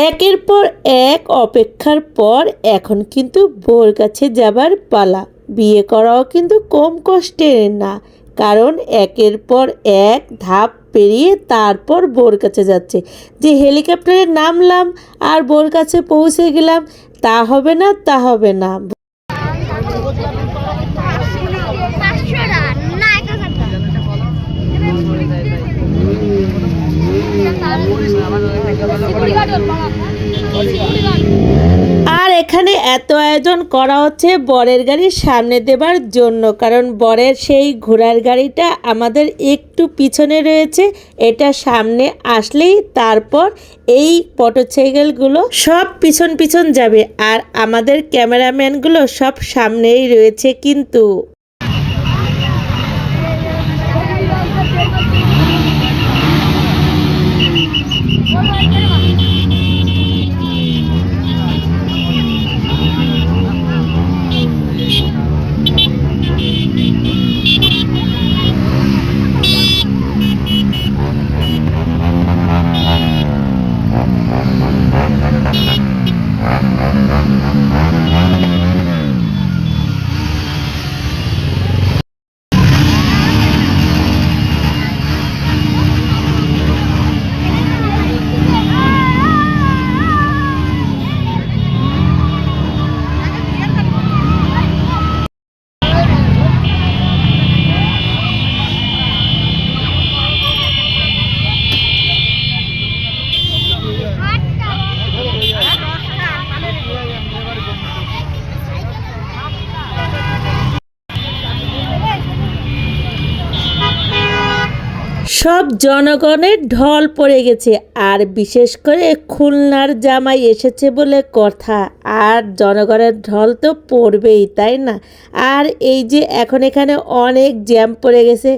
একের পর এক অপেক্ষার পর এখন কিন্তু বউর কাছে যাবার পালা। বিয়ে করাও কিন্তু কম কষ্টের না, কারণ একের পর এক ধাপ পেরিয়ে তারপর বউর কাছে যাচ্ছে। যে হেলিকপ্টারে নামলাম আর বউর কাছে পৌঁছে গেলাম, তা হবে না, তা হবে না। আর এখানে এত আয়োজন করা হচ্ছে বরের গাড়ির সামনে দেবার জন্য, কারণ বরের সেই ঘোড়ার গাড়িটা আমাদের একটু পিছনে রয়েছে। এটা সামনে আসলেই তারপর এই মোটরসাইকেলগুলো সব পিছন পিছন যাবে, আর আমাদের ক্যামেরাম্যানগুলো সব সামনেই রয়েছে। কিন্তু সব জনগণের ঢল পড়ে গেছে, আর বিশেষ করে খুলনার জামাই এসেছে বলে কথা, আর জনগণের ঢল তো পড়বেই, তাই না? আর এই যে এখন এখানে অনেক জ্যাম পড়ে গেছে,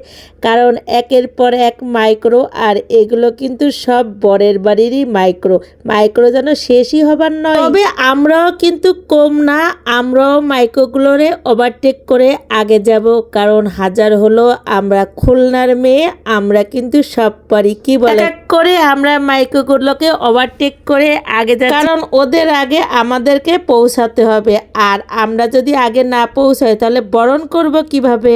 কারণ একের পর এক মাইক্রো, আর এগুলো কিন্তু সব বরের বাড়িরই মাইক্রো যেন শেষই হবার নয়। তবে আমরাও কিন্তু কম না, আমরাও মাইক্রোগুলোরে ওভারটেক করে আগে যাব, কারণ হাজার হলো আমরা খুলনার মেয়ে, আমরা কিন্তু সব পারি। কি বলে করে আমরা মাইক্রোগুলোকে ওভারটেক করে আগে যাই, কারণ ওদের আগে আমাদেরকে পৌঁছাতে হবে। আর আমরা যদি আগে না পৌঁছাই তাহলে বরণ করব কিভাবে?